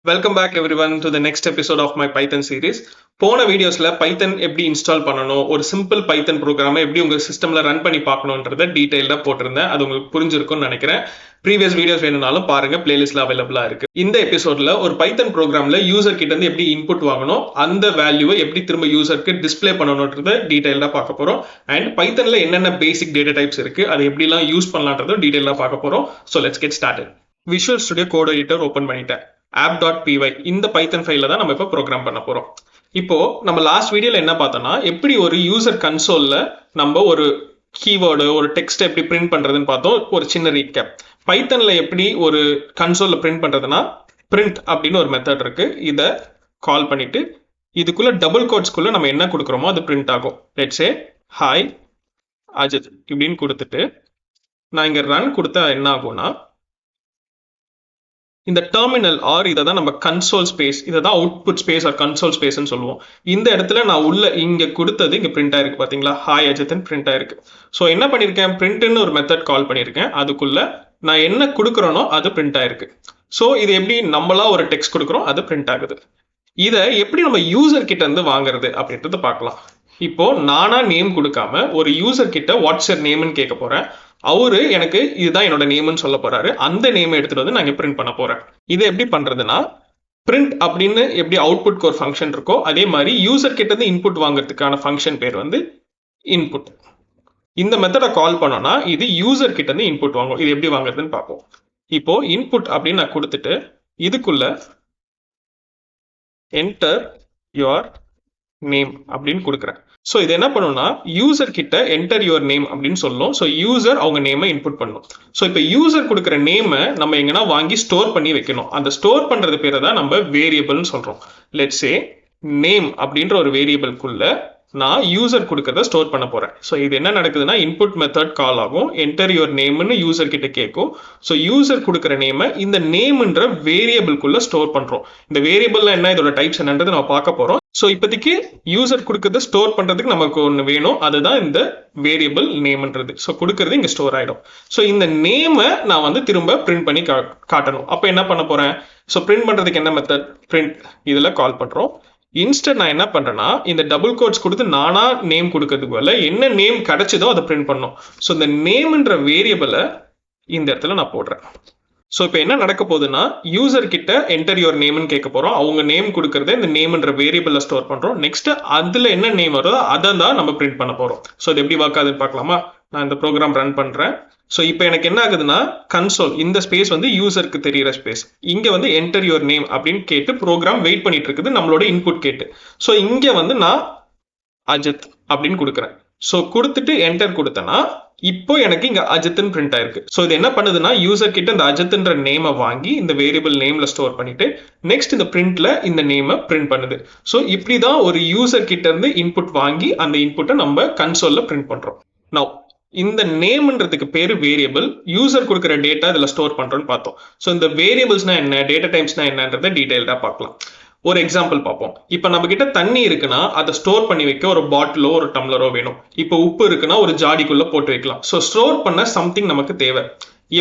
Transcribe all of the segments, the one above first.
Welcome back everyone to the next episode of my Python series. போன வீடியோஸ்ல பைத்தன் எப்படி install பண்ணணும், ஒரு சிம்பிள் பைத்தன் ப்ரோக்ராமை எப்படி உங்க சிஸ்டம்ல ரன் பண்ணி பார்க்கணுன்றத டீடைல்டா போட்டிருந்தேன். அது உங்களுக்கு புரிஞ்சிருக்கும்னு நினைக்கிறேன். ப்ரீவியஸ் வீடியோஸ் வேணும்னாலும் பாருங்க, பிளேலிஸ்ட்ல அவைலபிளா இருக்கு. இந்த எபிசோட்ல ஒரு பைத்தன் ப்ரோக்ராம்ல யூசர் கிட்ட இருந்து எப்படி இன்புட் வாங்கணும், அந்த வேல்யூவை எப்படி திரும்ப யூசருக்கு டிஸ்பிளே பண்ணணும்ன்றத டீடைல்டா பார்க்க போறோம். அண்ட் பைத்தன்ல என்னென்ன பேசிக் டேட்டா டைப்ஸ் இருக்கு, அதை எப்படிலாம் யூஸ் பண்ணலான்றதும் டீடைல்டா பார்க்க போறோம். So let's get started. Visual Studio Code editor open பண்ணிட்டேன். app.py இந்த பைத்தன் ஃபைல தான் நம்ம இப்போ ப்ரோக்ராம் பண்ண போறோம். இப்போ நம்ம லாஸ்ட் வீடியோல என்ன பார்த்தோம்னா, எப்படி ஒரு யூசர் கன்சோல்ல நம்ம ஒரு கீவேர்டு, ஒரு டெக்ஸ்ட் எப்படி பிரிண்ட் பண்றதுன்னு பார்த்தோம். ஒரு சின்ன ரீகேப். பைத்தன்ல எப்படி ஒரு கன்சோல்ல பிரிண்ட் பண்றதுன்னா, பிரிண்ட் அப்படின்னு ஒரு மெத்தட் இருக்கு. இதை கால் பண்ணிட்டு இதுக்குள்ள டபுள் கோட்ஸ்குள்ள நம்ம என்ன கொடுக்குறோமோ அது பிரிண்ட் ஆகும். லெட்ஸ் சே ஹாய் அஜித் இப்படின்னு கொடுத்துட்டு நான் இங்க ரன் கொடுத்தா என்ன ஆகும்னா, இந்த டெர்மினல் ஆர் இதை தான் நம்ம கன்சோல் ஸ்பேஸ், இதை தான் அவுட்புட் ஸ்பேஸ் ஆர் கன்சோல் ஸ்பேஸ்ன்னு சொல்லுவோம். இந்த இடத்துல நான் உள்ள இங்க கொடுத்தது இங்க பிரிண்ட் ஆயிருக்கு. பாத்தீங்களா, ஹாய் அஜித்னு பிரிண்ட் ஆயிருக்கு. ஸோ என்ன பண்ணியிருக்கேன், பிரிண்ட்னு ஒரு மெத்தட் கால் பண்ணியிருக்கேன். அதுக்குள்ள நான் என்ன கொடுக்குறேனோ அது பிரிண்ட் ஆயிருக்கு. ஸோ இது எப்படி நம்மளா ஒரு டெக்ஸ்ட் கொடுக்குறோம், அது பிரிண்ட் ஆகுது. இதை எப்படி நம்ம யூசர் கிட்ட இருந்து வாங்குறது அப்படின்றத பார்க்கலாம். இப்போ நானா நேம் கொடுக்காம ஒரு யூசர் கிட்ட வாட்ஸ் யுவர் நேம்னு கேட்க போறேன். அவரு எனக்கு இதுதான் என்னோட நேம்னு சொல்ல போறாரு. அந்த நேம் எடுத்துட்டு வந்து நான் இங்க பிரிண்ட் பண்ண போறேன். இதை எப்படி பண்றதுன்னா, பிரிண்ட் அப்படின்னு எப்படி அவுட்புட்க்கு ஒரு ஃபங்க்ஷன் இருக்கோ, அதே மாதிரி யூசர் கிட்ட இருந்து இன்புட் வாங்குறதுக்கான ஃபங்க்ஷன் பேர் வந்து இன்புட். இந்த மெத்தடை கால் பண்ணோம்னா இது யூசர் கிட்ட இருந்து இன்புட் வாங்கும். இது எப்படி வாங்குறதுன்னு பார்ப்போம். இப்போ இன்புட் அப்படின்னு நான் கொடுத்துட்டு இதுக்குள்ள என்டர் யுவர் நேம் அப்படின்னு கொடுக்குறேன். ஸோ இது என்ன பண்ணும்னா, யூசர் கிட்ட என்டர் யுவர் நேம் அப்படின்னு சொல்லும். ஸோ யூசர் அவங்க நேமை இன்புட் பண்ணும். ஸோ இப்போ யூசர் கொடுக்குற நேமை நம்ம எங்கன்னா வாங்கி ஸ்டோர் பண்ணி வைக்கணும். அந்த ஸ்டோர் பண்றது பேரை தான் நம்ம வேரியபிள்னு சொல்றோம். லெட்ஸ் சே நேம் அப்படின்ற ஒரு வேரியபிள்குள்ள நான் யூசர் கொடுக்கறத ஸ்டோர் பண்ண போறேன். ஸோ இது என்ன நடக்குதுன்னா, இன்புட் மெத்தட் கால் ஆகும், என்டர் யுவர் நேம்னு யூசர் கிட்ட கேட்கும். ஸோ யூசர் கொடுக்குற நேமை இந்த நேம்ன்ற வேரியபிள்குள்ள ஸ்டோர் பண்றோம். இந்த வேரியபிள்ல என்ன, இதோட டைப்ஸ் என்னன்றது நம்ம பார்க்க போறோம். ஸோ இப்போதைக்கு யூசர் கொடுக்கறத ஸ்டோர் பண்றதுக்கு நமக்கு ஒன்று வேணும், அதுதான் இந்த வேரியபிள் நேம்ன்றது. ஸோ கொடுக்கறது இங்க ஸ்டோர் ஆயிடும். ஸோ இந்த நேமை நான் வந்து திரும்ப பிரிண்ட் பண்ணி காட்டணும். அப்போ என்ன பண்ண போறேன், ஸோ பிரிண்ட் பண்றதுக்கு என்ன மெத்தட், பிரிண்ட் இதுல கால் பண்றோம். இன்ஸ்டன்ட் நான் என்ன பண்றேன்னா, இந்த டபுள் கோட்ஸ் கொடுத்து நானா நேம் கொடுக்கறதுக்கு பதிலா என்ன நேம் கிடைச்சதோ அதை பிரிண்ட் பண்ணும். ஸோ இந்த நேம்ன்ற வேரியபிளை இந்த இடத்துல நான் போடுறேன். ஸோ இப்போ என்ன நடக்க போகுதுன்னா, யூசர் கிட்ட என்டர் யுவர் நேம்னு கேட்க போறோம். அவங்க நேம் கொடுக்கறத இந்த நேம்ன்ற வேரியபிள்ல ஸ்டோர் பண்றோம். நெக்ஸ்ட் அதுல என்ன நேம் வருதோ அதை தான் நம்ம பிரிண்ட் பண்ண போறோம். ஸோ இது எப்படி ஒர்க் ஆகுதுன்னு பார்க்கலாமா. நான் இந்த ப்ரோக்ராம் ரன் பண்றேன். ஸோ இப்போ எனக்கு என்ன ஆகுதுன்னா, கன்சோல் இந்த ஸ்பேஸ் வந்து யூசருக்கு தெரியிற ஸ்பேஸ், இங்க வந்து என்டர் யுவர் நேம் அப்படின்னு கேட்டு ப்ரோக்ராம் வெயிட் பண்ணிட்டு இருக்குது நம்மளோட இன்புட் கேட்டு. ஸோ இங்க வந்து நான் அஜித் அப்படின்னு கொடுக்குறேன். ஸோ கொடுத்துட்டு என்டர் கொடுத்தேன்னா இப்போ எனக்கு இங்க அஜித்னு பிரிண்ட் ஆயிருக்கு. ஸோ இது என்ன பண்ணுதுன்னா, யூசர் கிட்ட இந்த அஜித்ன்ற நேமை வாங்கி இந்த வேரியபிள் நேம்ல ஸ்டோர் பண்ணிட்டு நெக்ஸ்ட் இந்த பிரிண்ட்ல இந்த நேமை பிரிண்ட் பண்ணுது. ஸோ இப்படிதான் ஒரு யூசர் கிட்ட இருந்து இன்புட் வாங்கி அந்த இன்புட்டை நம்ம கன்சோல்ல பிரிண்ட் பண்றோம். நவ் இந்த நேம்ன்றதுக்கு பேரு வேரியபிள், யூசர் கொடுக்குற டேட்டா இதுல ஸ்டோர் பண்றோம்னு பார்த்தோம். ஸோ இந்த வேரியபிள்ஸ்னா என்ன, டேட்டா டைப்ஸ்னா என்னன்றதை டீடைல்டா பார்க்கலாம். ஒரு எக்ஸாம்பிள் பார்ப்போம். இப்போ நம்ம கிட்ட தண்ணி இருக்குன்னா அதை ஸ்டோர் பண்ணி வைக்க ஒரு பாட்டிலோ ஒரு டம்ளரோ வேணும். இப்போ உப்பு இருக்குன்னா ஒரு ஜாடிக்குள்ள போட்டு வைக்கலாம். ஸோ ஸ்டோர் பண்ண சம்திங் நமக்கு தேவை.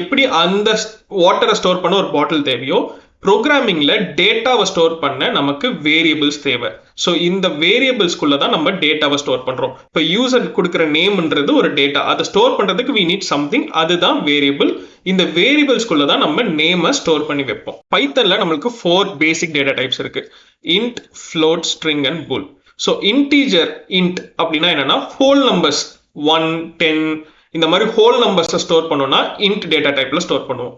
எப்படி அந்த வாட்டரை ஸ்டோர் பண்ண ஒரு பாட்டில் தேவையோ, ப்ரோக்ராமிங்ல டேட்டாவை ஸ்டோர் பண்ண நமக்கு வேரியபிள்ஸ் தேவை. ஸோ இந்த வேரியபிள்ஸ்குள்ள தான் நம்ம டேட்டாவை ஸ்டோர் பண்றோம். இப்போ யூசர் கொடுக்குற நேம்ன்றது ஒரு டேட்டா, அதை ஸ்டோர் பண்றதுக்கு we need something, அதுதான் வேரியபிள். இந்த வேரியபிள்ஸ்குள்ள தான் நம்ம நேமை ஸ்டோர் பண்ணி வைப்போம். பைத்தன்ல நம்மளுக்கு 4 பேசிக் டேட்டா டைப்ஸ் இருக்கு: int, float, string and pool. So integer int அப்படின்னா என்னன்னா, ஹோல் நம்பர்ஸ் 1, 10 இந்த மாதிரி ஹோல் நம்பர்ஸை ஸ்டோர் பண்ணோம்னா இன்ட் டேட்டா டைப்ல ஸ்டோர் பண்ணுவோம்.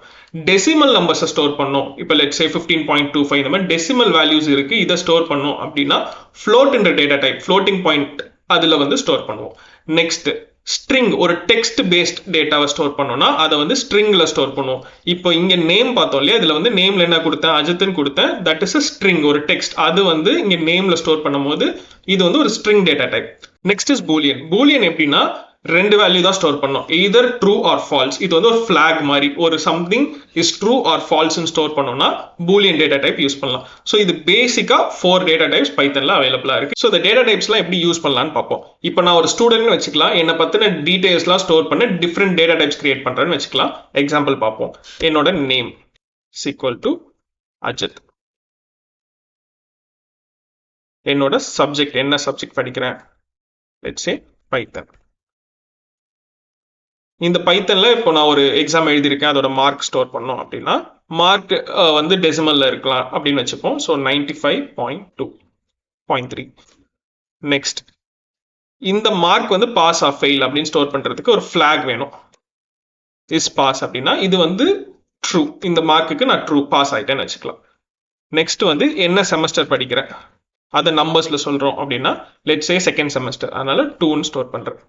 டெசிமல் நம்பர்ஸை ஸ்டோர் பண்ணோம், இப்போ லெட்ஸ் சே 15.25 இந்த மாதிரி டெசிமல் வேல்யூஸ் இருக்கு, இதை ஸ்டோர் பண்ணோம் அப்படின்னா ஃப்ளோட் என்ற டேட்டா டைப், ஃப்ளோட்டிங் பாயிண்ட் அதுல வந்து ஸ்டோர் பண்ணுவோம். நெக்ஸ்ட் ஸ்ட்ரிங், ஒரு டெக்ஸ்ட் பேஸ்ட் டேட்டாவை ஸ்டோர் பண்ணோம்னா அதை வந்து ஸ்ட்ரிங்ல ஸ்டோர் பண்ணுவோம். இப்போ இங்க நேம் பார்த்தோம் இல்லையா, இதுல வந்து நேம்ல என்ன கொடுத்தேன், அஜித்னு கொடுத்தேன். தட் இஸ் a ஸ்ட்ரிங், ஒரு டெக்ஸ்ட். அது வந்து இங்க நேம்ல ஸ்டோர் பண்ணும்போது இது வந்து ஒரு string data type. Next is Boolean. Boolean எப்படின்னா, 2 வேல்யூ தான் ஸ்டோர் பண்ணோம், எய்தர் ட்ரூ ஆர் ஃபால்ஸ். இது வந்து ஒரு ஃபிளாக் மாதிரி, ஒரு சம்திங் இஸ் ட்ரூ ஆர் ஃபால்ஸ்னு ஸ்டோர் பண்ணோம்னா பூலியன் டேட்டா டைப் யூஸ் பண்ணலாம். ஸோ இது பேசிக்கா 4 டேட்டா டைப்ஸ் பைத்தன்ல அவைலபிளா இருக்கு. ஸோ இந்த டேட்டா டைப்ஸ்லாம் எப்படி யூஸ் பண்ணலாம்னு பார்ப்போம். இப்போ நான் ஒரு ஸ்டூடெண்ட்னு வச்சுக்கலாம், என்னை பத்தின டீடைல்ஸ்லாம் ஸ்டோர் பண்ண டிஃப்ரெண்ட் டேட்டா டைப்ஸ் கிரியேட் பண்றேன்னு வச்சுக்கலாம். எக்ஸாம்பிள் பார்ப்போம். என்னோட நேம் ஈக்குவல் டு அஜித். என்னோட சப்ஜெக்ட் என்ன சப்ஜெக்ட் படிக்கிறேன், லெட்ஸ் சே பைத்தன். இந்த பைத்தன்ல இப்போ நான் ஒரு எக்ஸாம் எழுதியிருக்கேன், அதோட மார்க் ஸ்டோர் பண்ணோம் அப்படின்னா மார்க் வந்து டெசிமல்ல இருக்கலாம் அப்படின்னு வச்சுப்போம். ஸோ 95.2.3. நெக்ஸ்ட் இந்த மார்க் வந்து பாஸ் ஆஃப் ஃபெயில் அப்படின்னு ஸ்டோர் பண்றதுக்கு ஒரு ஃபிளாக் வேணும். இஸ் பாஸ் அப்படின்னா இது வந்து ட்ரூ, இந்த மார்க்குக்கு நான் ட்ரூ பாஸ் ஆயிட்டேன்னு வச்சுக்கலாம். நெக்ஸ்ட் வந்து என்ன செமஸ்டர் படிக்கிறேன் அதை நம்பர்ஸ்ல சொல்றோம் அப்படின்னா லெட்ஸ் சே செகண்ட் செமஸ்டர், அதனால 2ன்னு ஸ்டோர் பண்றேன்.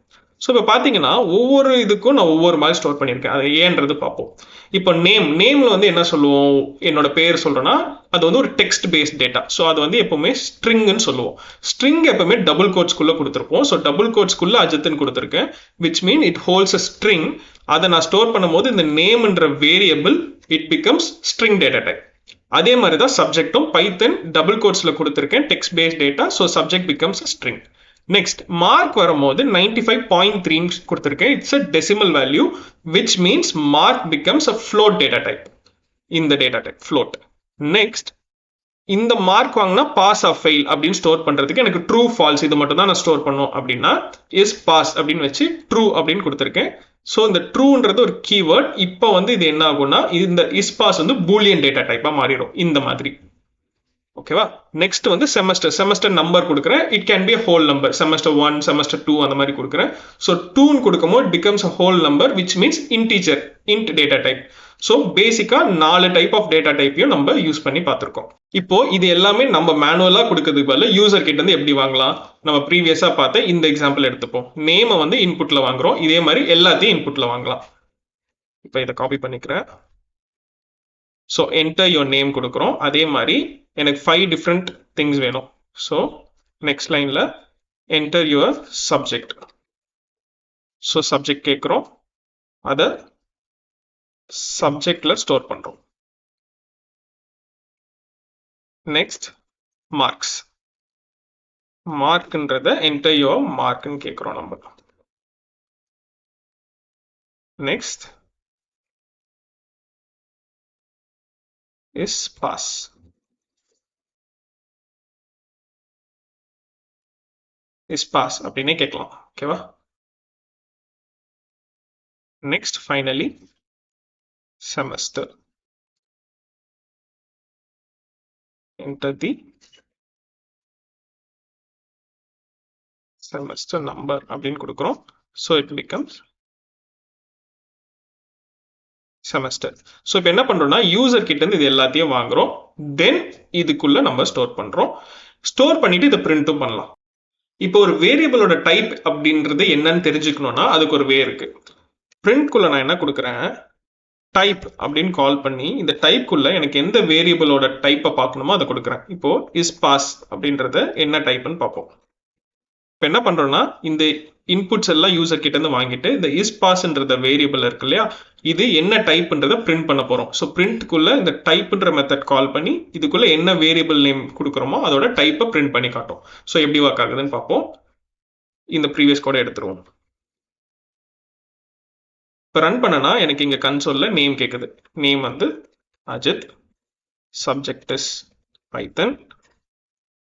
ஸோ இப்போ பார்த்தீங்கன்னா ஒவ்வொரு இதுக்கும் நான் ஒவ்வொரு மாதிரி ஸ்டோர் பண்ணியிருக்கேன். அதை ஏன்றது பார்ப்போம். இப்போ நேம்ல வந்து என்ன சொல்லுவோம், என்னோட பேர் சொல்றேன்னா அது வந்து ஒரு டெக்ஸ்ட் பேஸ்ட் டேட்டா. ஸோ அது வந்து எப்பவுமே ஸ்ட்ரிங்னு சொல்லுவோம். ஸ்ட்ரிங் எப்பவுமே டபுள் கோட்ஸ்குள்ள கொடுத்துருப்போம். ஸோ டபுள் கோட்ஸ்குள்ள அஜித்னு கொடுத்துருக்கேன், which mean it holds a string. அதை நான் ஸ்டோர் பண்ணும்போது இந்த நேம்ன்ற variable it becomes string data type. அதே மாதிரி தான் சப்ஜெக்டும் பைத்தன் டபுள் கோட்ஸ்ல கொடுத்துருக்கேன், text based data. So subject becomes a string. Next mark வரும்போது 95.3 கொடுத்துருக்கேன், it's a decimal value, which means mark becomes a float data type. இந்த டேட்டா டைப் ஃப்ளோட். நெக்ஸ்ட் இந்த மார்க் வாங்கினா பாஸ் ஆஃப் ஃபெயில் அப்படின்னு store பண்றதுக்கு எனக்கு true falls இது மட்டும் தான் நான் ஸ்டோர் பண்ணும் அப்படின்னா இஸ் பாஸ் அப்படின்னு வச்சு ட்ரூ அப்படின்னு கொடுத்துருக்கேன். ஸோ இந்த ட்ரூன்றது ஒரு கீவேர்ட். இப்போ வந்து இது என்ன ஆகும்னா இந்த இஸ் பாஸ் வந்து பூலியன் டேட்டா டைப்பா மாறிடும் இந்த மாதிரி. ஓகேவா? நெக்ஸ்ட் வந்து செமஸ்டர் நம்பர் கொடுக்குறேன். It can be whole number, semester 1 semester 2 அந்த மாதிரி கொடுக்குறேன். ஸோ 2ன்னு கொடுக்கும்போது becomes a whole number, which means integer, int data type. So பேசிக்கா 4 டைப் ஆஃப் டேட்டா டைப்பையும் நம்ம யூஸ் பண்ணி பார்த்துருக்கோம். இப்போ இது எல்லாமே நம்ம மேனுவலா கொடுக்கறதுக்கு பதில் யூசர் கிட்ட இருந்து எப்படி வாங்கலாம், நம்ம ப்ரீவியஸா பார்த்த இந்த எக்ஸாம்பிள் எடுத்துப்போம். நேமை வந்து இன்புட்ல வாங்குறோம், இதே மாதிரி எல்லாத்தையும் இன்புட்ல வாங்கலாம். இப்போ இதை காப்பி பண்ணிக்கிறேன். ஸோ என்டர் யோர் நேம் கொடுக்குறோம். அதே மாதிரி எனக்கு 5 டிஃப்ரெண்ட் திங்ஸ் வேணும். ஸோ நெக்ஸ்ட் லைன்ல enter your subject. So subject கேட்குறோம், அதை சப்ஜெக்ட்ல ஸ்டோர் பண்றோம். Next marks. மார்க்ன்றத என்டர் யுவர் மார்க்னு கேட்குறோம் நம்ம. Next is pass. Is pass அப்படின்னே கேட்கலாம். ஓகேவா? Next finally semester. enter the semester number அப்படின்னு கொடுக்கிறோம். so it becomes semester. so இப்போ என்ன பண்றோம்னா யூசர் கிட்ட இருந்து இது எல்லாத்தையும் வாங்குறோம், தென் இதுக்குள்ள நம்ம ஸ்டோர் பண்றோம். ஸ்டோர் பண்ணிட்டு இதை பிரிண்ட்டும் பண்ணலாம். இப்போ ஒரு வேரியபிளோட டைப் அப்படின்றது என்னன்னு தெரிஞ்சுக்கணும்னா அதுக்கு ஒரு வே இருக்கு. பிரிண்ட்குள்ள நான் என்ன கொடுக்குறேன், டைப் அப்படின்னு கால் பண்ணி இந்த டைப்குள்ள எனக்கு எந்த வேரியபிளோட டைப்பை பார்க்கணுமோ அதை கொடுக்குறேன். இப்போ இஸ் பாஸ் அப்படின்றத என்ன டைப்னு பார்ப்போம். இப்போ என்ன பண்றோம்னா இந்த இன்புட்ஸ் எல்லாம் யூசர் கிட்ட இருந்து வாங்கிட்டு இந்த இஸ் பாஸ்ன்ற வேரியபிள் இருக்கு இல்லையா, இது என்ன டைப்ன்றத பிரிண்ட் பண்ண போறோம். ஸோ பிரிண்ட்குள்ள இந்த டைப்ன்ற மெத்தட் கால் பண்ணி இதுக்குள்ள என்ன வேரியபிள் நேம் கொடுக்குறோமோ அதோட டைப்பை பிரிண்ட் பண்ணி காட்டும். ஸோ எப்படி ஒர்க் ஆகுதுன்னு பார்ப்போம். இந்த ப்ரீவியஸ் கோட எடுத்துருவோம். இப்போ ரன் பண்ணனா எனக்கு இங்க கன்சோல்ல நேம் கேட்குது. நேம் வந்து Ajith, subject is Python,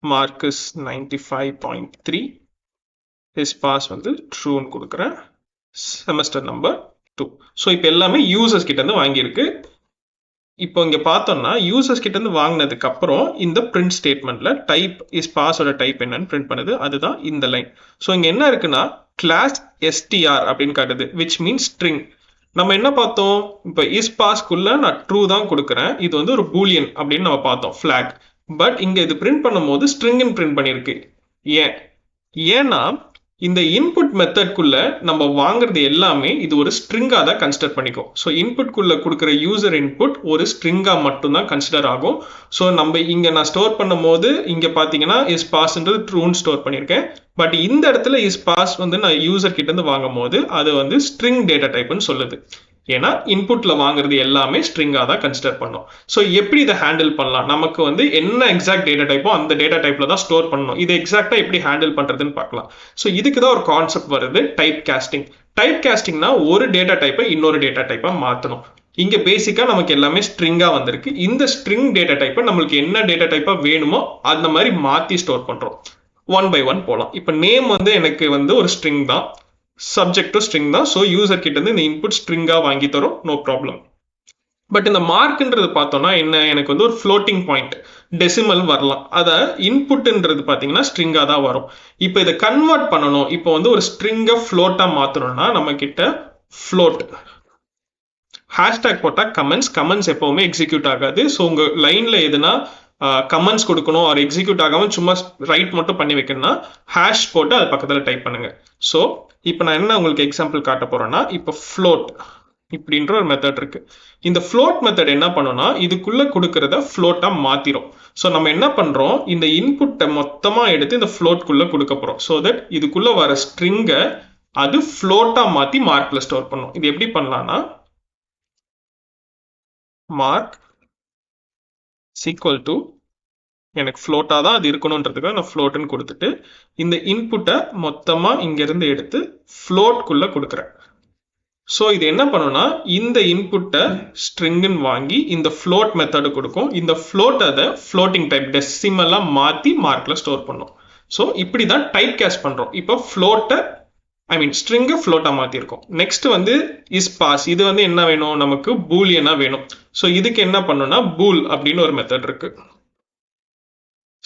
mark is 95.3, is pass வந்து ட்ரூன்னு கொடுக்குறேன், செமஸ்டர் நம்பர் 2. ஸோ இப்போ எல்லாமே யூசர்ஸ் கிட்ட இருந்து வாங்கியிருக்கு. இப்போ இங்க பார்த்தோம்னா யூசர்ஸ் கிட்ட இருந்து வாங்கினதுக்கு அப்புறம் இந்த பிரிண்ட் ஸ்டேட்மெண்ட்ல டைப் இஸ் பாஸோட டைப் என்னன்னு பிரிண்ட் பண்ணுது, அதுதான் இந்த லைன். ஸோ இங்க என்ன இருக்குன்னா கிளாஸ் str அப்படின்னு காட்டுது, விச் மீன்ஸ் ஸ்ட்ரிங். நம்ம என்ன பார்த்தோம், இப்போ இஸ் பாஸ்க்குள்ள நான் ட்ரூ தான் கொடுக்குறேன், இது வந்து ஒரு பூலியன் அப்படின்னு நம்ம பார்த்தோம் ஃபிளாக். பட் இங்க இது பிரிண்ட் பண்ணும்போது ஸ்ட்ரிங்னு பிரிண்ட் பண்ணிருக்கு. ஏன்னா இந்த இன்புட் மெத்தட்குள்ள நம்ம வாங்குறது எல்லாமே இது ஒரு ஸ்ட்ரிங்கா தான் கன்சிடர் பண்ணிக்கும். ஸோ இன்புட்குள்ள கொடுக்குற யூசர் இன்புட் ஒரு ஸ்ட்ரிங்கா மட்டும்தான் கன்சிடர் ஆகும். ஸோ நம்ம இங்க நான் ஸ்டோர் பண்ணும் போது இங்க பாத்தீங்கன்னா இஸ் பாஸ்ன்றது ட்ரூன்னு ஸ்டோர் பண்ணியிருக்கேன். பட் இந்த இடத்துல இஸ் பாஸ் வந்து நான் யூசர் கிட்ட இருந்து வாங்கும் போது அது வந்து ஸ்ட்ரிங் டேட்டா டைப்னு சொல்லுது. ஏன்னா இன்புட்ல வாங்குறது எல்லாமே ஸ்ட்ரிங்கா தான் கன்சிடர் பண்ணும். ஸோ எப்படி இதை ஹேண்டில் பண்ணலாம், நமக்கு வந்து என்ன எக்ஸாக்ட் டேட்டா டைப்போ அந்த டேட்டா டைப்ல தான் ஸ்டோர் பண்ணணும். இதை எக்ஸாக்டா எப்படி ஹேண்டில் பண்றதுன்னு பார்க்கலாம். ஸோ இதுக்கு தான் ஒரு கான்செப்ட் வருது, டைப் காஸ்டிங். டைப் காஸ்டிங்னா ஒரு டேட்டா டைப்பை இன்னொரு டேட்டா டைப்பா மாற்றணும். இங்க பேசிக்கா நமக்கு எல்லாமே ஸ்ட்ரிங்கா வந்திருக்கு. இந்த ஸ்ட்ரிங் டேட்டா டைப்பை நம்மளுக்கு என்ன டேட்டா டைப்பா வேணுமோ அந்த மாதிரி மாத்தி ஸ்டோர் பண்றோம். ஒன் பை ஒன் போலாம். இப்போ நேம் வந்து எனக்கு வந்து ஒரு ஸ்ட்ரிங் தான், சப்ஜெக்ட் டு ஸ்ட்ரிங் தான். ஸோ யூசர் கிட்ட இருந்து இந்த இன்புட் ஸ்ட்ரிங்கா வாங்கி தரும், நோ ப்ராப்ளம். பட் இந்த மார்க்ன்றது பார்த்தோம்னா என்ன, எனக்கு வந்து ஒரு ஃப்ளோட்டிங் பாயிண்ட் டெசிமல் வரலாம். அதை இன்புட்ன்றது பார்த்தீங்கன்னா ஸ்ட்ரிங்கா தான் வரும். இப்போ இதை கன்வெர்ட் பண்ணணும். இப்போ வந்து ஒரு ஸ்ட்ரிங்கை ஃப்ளோட்டா மாத்தணும்னா நம்ம கிட்ட ஃப்ளோட் ஹேஷ்டேக் போட்டா கமெண்ட்ஸ் எப்பவுமே எக்ஸிக்யூட் ஆகாது. ஸோ உங்க லைன்ல எதுனா கமெண்ட்ஸ் கொடுக்கணும், ஒரு எக்ஸிக்யூட் ஆகாம சும்மா ரைட் மட்டும் பண்ணி வைக்கணும்னா ஹேஷ் போட்டு அது பக்கத்தில் டைப் பண்ணுங்க. ஸோ இப்போ நான் என்ன உங்களுக்கு எக்ஸாம்பிள் காட்ட போறேன்னா, இப்போ ஃப்ளோட் இப்படின்ற ஒரு மெத்தட் இருக்கு. இந்த ஃப்ளோட் மெத்தட் என்ன பண்ணும்னா இதுக்குள்ள கொடுக்கறத ஃப்ளோட்டா மாத்திரும். ஸோ நம்ம என்ன பண்றோம், இந்த இன்புட்டை மொத்தமா எடுத்து இந்த ஃப்ளோட்குள்ள கொடுக்க போறோம். ஸோ தட் இதுக்குள்ள வர ஸ்ட்ரிங்கை அது ஃப்ளோட்டா மாத்தி மார்க்ல ஸ்டோர் பண்ணும். இது எப்படி பண்ணலாம்னா, மார்க் ஈக்குவல் டு எனக்கு ஃப்ளோட்டா தான் அது இருக்கணும்ன்றதுக்காக நான் ஃப்ளோட்னு கொடுத்துட்டு இந்த இன்புட்டை மொத்தமா இங்க இருந்து எடுத்து ஃப்ளோட்குள்ள கொடுக்குறேன். ஸோ இது என்ன பண்ணுன்னா இந்த இன்புட்டை ஸ்ட்ரிங்குன்னு வாங்கி இந்த ஃப்ளோட் மெத்தடு கொடுக்கும். இந்த ஃப்ளோட் அதை ஃப்ளோட்டிங் டைப் டெசிமலாக மாற்றி மார்க்கில் ஸ்டோர் பண்ணும். ஸோ இப்படி தான் டைப் கேஸ்ட் பண்ணுறோம். இப்போ ஃப்ளோட்டை ஸ்ட்ரிங்கை ஃப்ளோட்டாக மாற்றிருக்கோம். நெக்ஸ்ட் வந்து இஸ் பாஸ். இது வந்து என்ன வேணும், நமக்கு பூலியனா வேணும். ஸோ இதுக்கு என்ன பண்ணணும்னா பூல் அப்படின்னு ஒரு மெத்தட் இருக்கு.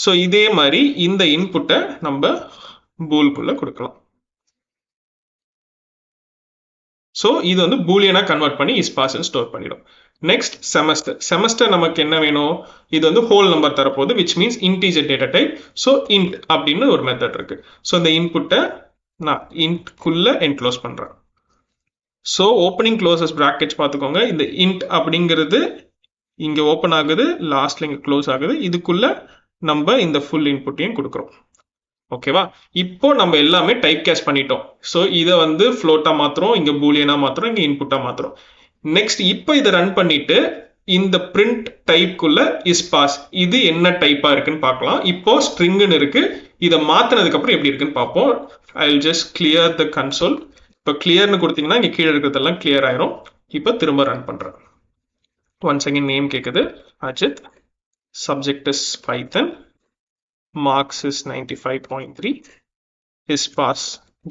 ஸோ இதே மாதிரி இந்த இன்புட்டை நம்ம பூல்குள்ள கொடுக்கலாம். ஸோ இது வந்து பூலியனா கன்வெர்ட் பண்ணி இஸ் பாஸ்ன்னு ஸ்டோர் பண்ணிடும். நெக்ஸ்ட் செமஸ்டர் நமக்கு என்ன வேணும், இது வந்து ஹோல் நம்பர் தரப்போகுது, which means integer data type. So int அப்படின்னு ஒரு மெத்தட் இருக்கு. ஸோ இந்த இன்புட்டை நான் இன்ட்குள்ள என்க்ளோஸ் பண்றேன். ஸோ ஓப்பனிங் க்ளோசஸ் பிராக்கெட்ஸ் பார்த்துக்கோங்க. இந்த இன்ட் அப்படிங்கிறது இங்க ஓப்பன் ஆகுது, லாஸ்ட்ல இங்க க்ளோஸ் ஆகுது. இதுக்குள்ள நம்ம இந்த ஃபுல் இன்புட்டையும் கொடுக்குறோம். ஓகேவா, இப்போ நம்ம எல்லாமே டைப் கேஸ்ட் பண்ணிட்டோம். ஸோ இதை வந்து ஃப்ளோட்டா மாத்திரம், இங்க பூலியனா மாத்திரம், இங்க இன்புட்டா மாத்திரம். நெக்ஸ்ட் இப்போ இதை ரன் பண்ணிட்டு இந்த பிரிண்ட் டைப்குள்ள இஸ் பாஸ் இது என்ன டைப்பா இருக்குன்னு பார்க்கலாம். இப்போ ஸ்ட்ரிங்னு இருக்கு, இதை மாத்தினதுக்கு அப்புறம் எப்படி இருக்குன்னு பார்ப்போம். I will just clear the console. இப்போ கிளியர்னு கொடுத்தீங்கன்னா இங்க கீழே இருக்கிறதெல்லாம் கிளியர் ஆயிரும். இப்போ திரும்ப ரன் பண்றேன். ஒன்ஸ் அகைன் நேம் கேக்குது Ajith, subject is Python, marks is 95.3, is pass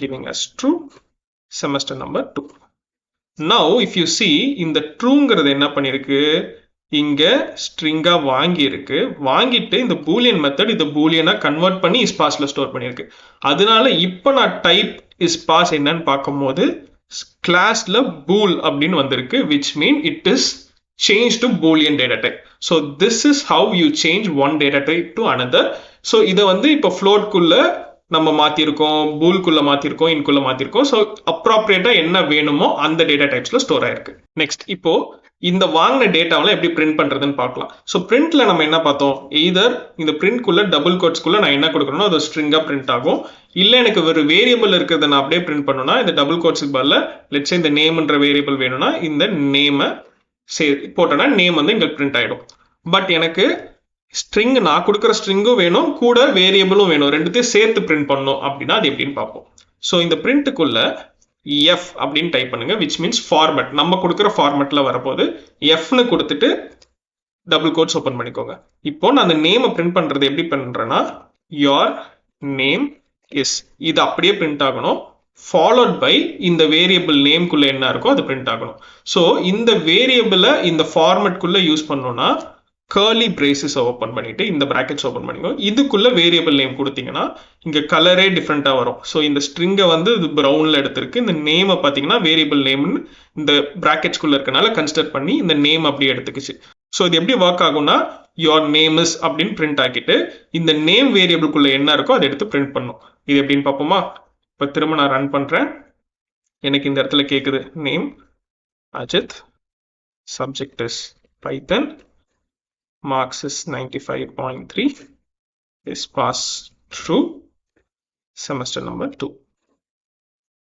giving us true, semester number 2. Now if you see இந்த ட்ரூங்கிறது என்ன பண்ணிருக்கு, இங்க ஸ்ட்ரிங்கா வாங்கி இருக்கு, வாங்கிட்டு இந்த பூலியன் மெத்தட் இந்த பூலியனா கன்வெர்ட் பண்ணி இஸ் பாஸ்ல ஸ்டோர் பண்ணிருக்கு. அதனால இப்போ நான் டைப் இஸ் பாஸ் என்னன்னு பார்க்கும்போது கிளாஸ்ல பூல் அப்படின்னு வந்திருக்கு, which mean it is changed to boolean data type. So this is how you change one data type to another. So இதை வந்து இப்போ ஃப்ளோட்குள்ள நம்ம மாத்திருக்கோம், பூல்குள்ள மாத்திருக்கோம், இன்குள்ள மாத்திருக்கோம். ஸோ அப்ராப்ரியேட்டா என்ன வேணுமோ அந்த டேட்டா டைப்ஸ்ல ஸ்டோர் ஆயிருக்கு. நெக்ஸ்ட் இப்போ இந்த வாங்கின டேட்டாவெல்லாம் எப்படி பிரிண்ட் பண்றதுன்னு பார்க்கலாம். ஸோ பிரிண்ட்ல நம்ம என்ன பார்த்தோம், எய்தர் இந்த பிரிண்ட்குள்ள டபுள் கோட்ஸ்குள்ள நான் என்ன கொடுக்கணும் அது ஸ்ட்ரிங்கா பிரிண்ட் ஆகும். இல்லை எனக்கு ஒரு வேரியபிள் இருக்கிறத நான் அப்படியே பிரிண்ட் பண்ணணும்னா இந்த டபுள் கோட்ஸ்க்கு பதிலா லெட்ஸ் இந்த நேம்ன்ற வேரியபிள் வேணும்னா இந்த நேமை போட்டோன்னா நேம் வந்து இங்க பிரிண்ட் ஆயிடும். பட் எனக்கு ஸ்ட்ரிங் நான் கொடுக்குற ஸ்ட்ரிங்கும் வேணும், கூட வேரியபிளும் வேணும், ரெண்டுத்தையும் சேர்த்து பிரிண்ட் பண்ணணும் அப்படின்னா அது எப்படின்னு பார்ப்போம். ஸோ இந்த பிரிண்ட்டுக்குள்ள எஃப் அப்படின்னு டைப் பண்ணுங்க, விச் மீன்ஸ் ஃபார்மேட். நம்ம கொடுக்குற ஃபார்மேட்ல வரப்போது எஃப்னு கொடுத்துட்டு டபுள் கோட்ஸ் ஓப்பன் பண்ணிக்கோங்க. இப்போ நான் அந்த நேமை பிரிண்ட் பண்றது எப்படி பண்றேன்னா யோர் நேம் இஸ் இது அப்படியே பிரிண்ட் ஆகணும், ஃபாலோட் பை இந்த வேரியபிள் நேம்குள்ள என்ன இருக்கோ அது பிரிண்ட் ஆகணும். ஸோ இந்த வேரியபிளை இந்த ஃபார்மேட்குள்ள யூஸ் பண்ணோம்னா கர்லி பிரேசஸ் ஓப்பன் பண்ணிட்டு இந்த பிராக்கெட்ஸ் ஓப்பன் பண்ணிக்கோங்க. இதுக்குள்ள வேரியபிள் நேம் கொடுத்தீங்கன்னா இங்க கலரே டிஃப்ரெண்டா வரும். ஸோ இந்த ஸ்ட்ரிங்கை வந்து இது ப்ரௌன்ல எடுத்திருக்கு, இந்த நேமை பார்த்தீங்கன்னா வேரியபிள் நேம்னு இந்த பிராக்கெட்ஸ்குள்ள இருக்கனால கன்சிடர் பண்ணி இந்த நேம் அப்படியே எடுத்துக்கிச்சு. ஸோ இது எப்படி ஒர்க் ஆகும்னா யோர் நேம் இஸ் அப்படின்னு பிரிண்ட் ஆக்கிட்டு இந்த நேம் வேரியபிள்குள்ள என்ன இருக்கோ அதை எடுத்து பிரிண்ட் பண்ணும். இது எப்படின்னு பார்ப்போமா. இப்போ திரும்ப நான் ரன் பண்றேன். எனக்கு இந்த இடத்துல கேட்குது name Ajith, subject is Python, marks is 95.3, is pass through, semester number 2.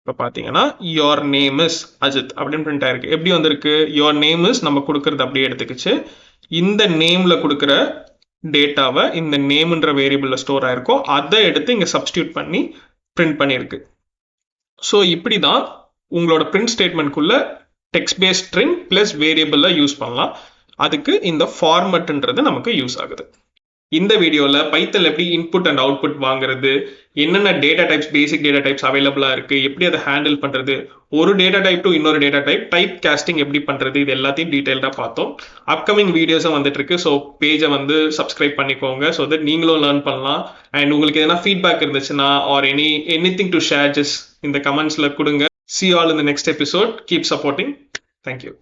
இப்போ பார்த்தீங்கன்னா your name is அஜித் அப்படின்னு பிரிண்ட் ஆயிருக்கு. எப்படி வந்திருக்கு, your name is நம்ம கொடுக்கறது அப்படியே எடுத்துக்கிச்சு, இந்த நேம்ல கொடுக்குற டேட்டாவை இந்த நேம்ன்ற வேரியபிள்ல ஸ்டோர் ஆயிருக்கும், அதை எடுத்து இங்க சப்ஸ்டியூட் பண்ணி பிரிண்ட் பண்ணியிருக்கு. ஸோ இப்படி தான் உங்களோட பிரிண்ட் ஸ்டேட்மெண்ட்குள்ள டெக்ஸ்ட் பேஸ்ட் ஸ்ட்ரிங் பிளஸ் வேரியபிளில் யூஸ் பண்ணலாம். அதுக்கு இந்த ஃபார்மட்ன்றது நமக்கு யூஸ் ஆகுது. இந்த வீடியோவில் பைத்தல் எப்படி இன்புட் அண்ட் அவுட்புட் வாங்குறது, என்னென்ன டேட்டா டைப்ஸ், பேசிக் டேட்டா டைப்ஸ் அவைலபிளாக இருக்குது, எப்படி அதை ஹேண்டில் பண்ணுறது, ஒரு டேட்டா டைப் டு இன்னொரு டேட்டா டைப் காஸ்டிங் எப்படி பண்ணுறது, இது எல்லாத்தையும் டீட்டெயில்டாக பார்த்தோம். அப்கமிங் வீடியோஸும் வந்துட்டு இருக்கு. ஸோ பேஜை வந்து சப்ஸ்கிரைப் பண்ணிக்கோங்க. ஸோ தட் நீங்களும் லேர்ன் பண்ணலாம். அண்ட் உங்களுக்கு எதனா ஃபீட்பேக் இருந்துச்சுன்னா or anything to share just இந்த கமெண்ட்ஸில் கொடுங்க. See you all in the next episode. Keep supporting. Thank you.